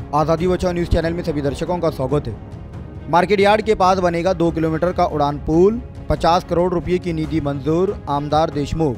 आज़ादी बचाओ news channel में सभी दर्शकों का स्वागत है। मार्केट यार्ड के पास बनेगा 2 किलोमीटर का उड़ान पुल, 50 करोड़ रुपए की निधि मंजूर, आमदार देशमुख।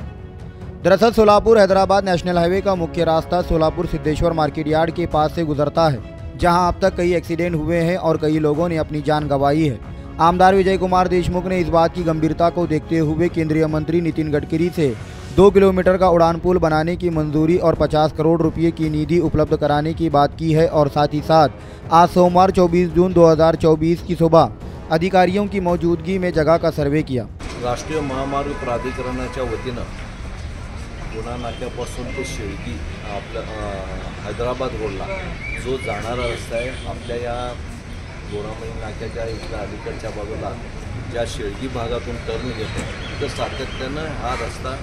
दरअसल सोलापुर हैदराबाद नेशनल हाईवे का मुख्य रास्ता सोलापुर सिद्धेश्वर मार्केट यार्ड के पास से गुजरता है, जहां अब तक कई एक्सीडेंट हुए हैं और कई लोगों ने अपनी जान गंवाई है। आमदार विजय कुमार देशमुख ने इस बात की गंभीरता को देखते हुए केंद्रीय मंत्री नितिन गडकरी से 2 किलोमीटर का उड़ान पुल बनाने की मंजूरी और 50 करोड़ रुपए की निधि उपलब्ध कराने की बात की है और साथ ही साथ आज सोमवार 24 जून 2024 की सुबह अधिकारियों की मौजूदगी में जगह का सर्वे किया। राष्ट्रीय महामार्ग प्राधिकरणाच्या वतीनं पुणा नाक्यापासून ते शेळकी आपल्या हैदराबाद रोडला जो जाणारा रस्ता आहे, आपल्या या गोरामणी नाक्याच्या इथल्या अलीकडच्या बाजूला ज्या शेळकी भागातून टर्न घेतो तिथं सातत्यानं हा रस्ता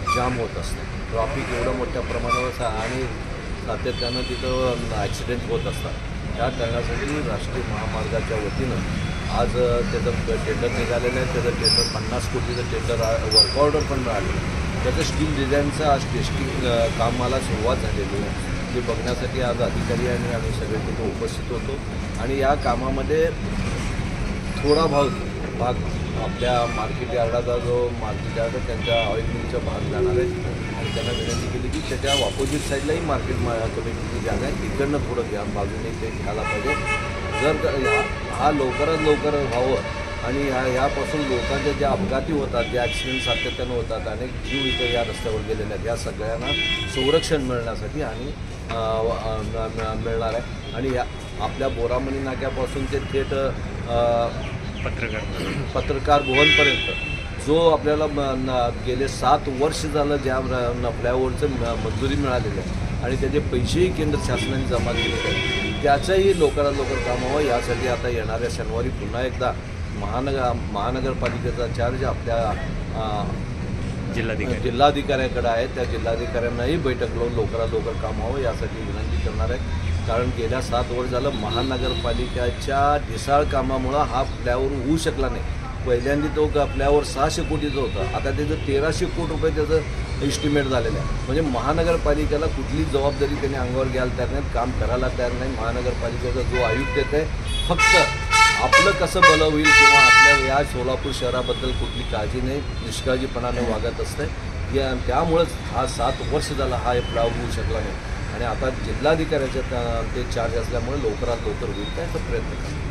जाम होत असतो। ट्रॅफिक एवढं मोठ्या प्रमाणावर आणि सातत्यानं तिथं ॲक्सिडेंट होत असतात। त्या कारणासाठी राष्ट्रीय महामार्गाच्या वतीनं आज त्याचं टेंडर निघालेलं आहे। त्याचं टेंडर 50 कोटीचं टेंडर वर्क ऑर्डर पण राहिलं। त्याचं स्टील डिझाईनचं आज टेस्टिंग कामाला सुरुवात झालेली आहे। ते बघण्यासाठी आज अधिकारी आणि आम्ही सगळे तिथे उपस्थित होतो आणि या कामामध्ये थोडा भाग आपल्या मार्केट यार्डाचा जो मार्केट यार्ड त्यांच्या ऑइल मिलचा भाग जाणार आहे आणि त्यांना विनंती केली की त्याच्या ऑपोजिट साईडलाही मार्केट कमिटीची जागा आहे, तिकडनं थोडं घ्या बाजूने ते घ्यायला पाहिजे। जर हा लवकरात लवकर व्हावं आणि यापासून लोकांचे जे अपघाती होतात, जे ॲक्सिडेंट सातत्यानं होतात, अनेक जीव इथं या रस्त्यावर गेलेले आहेत, या सगळ्यांना संरक्षण मिळण्यासाठी आणि मिळणार आहे। आणि या आपल्या बोरामणी नाक्यापासून ते थेट पत्रकार भवनपर्यंत जो आपल्याला गेले 7 वर्ष झालं ज्या फ्लायओव्हरचं मंजुरी मिळालेली आहे आणि त्याचे पैसेही केंद्र शासनाने जमा केलेले आहेत, त्याचंही लवकरात लवकर काम व्हावं यासाठी आता येणाऱ्या शनिवारी पुन्हा एकदा महानगरपालिकेचा चार्ज आपल्या जिल्हाधिकाऱ्याकडे आहे। त्या जिल्हाधिकाऱ्यांनाही बैठक लावून लवकरात लवकर काम व्हावं यासाठी विनंती करणार आहे। कारण गेल्या 7 वर्ष झालं महानगरपालिकेच्या ढिसाळ कामामुळं हा फ्लायओव्हर होऊ शकला नाही। पहिल्यांदा तो फ्लायओव्हर 600 कोटीचं होतं, आता त्याचं 1300 कोटी रुपये त्याचं एस्टिमेट झालेलं आहे। म्हणजे महानगरपालिकेला कुठली जबाबदारी त्यांनी अंगावर घ्यायला तयार नाही, काम करायला तयार नाही। महानगरपालिकेचा जो आयुक्त येत आहे फक्त आपलं कसं भलं होईल किंवा आपल्या या सोलापूर शहराबद्दल कुठली काळजी नाही, निष्काळजीपणाने वागत असते। त्यामुळंच हा 7 वर्ष झाला हा फ्लायओव्हर होऊ शकला नाही आणि आता जिल्हाधिकाऱ्याच्या ते चार्ज असल्यामुळे लवकरात लवकर होईल त्याचा प्रयत्न करा।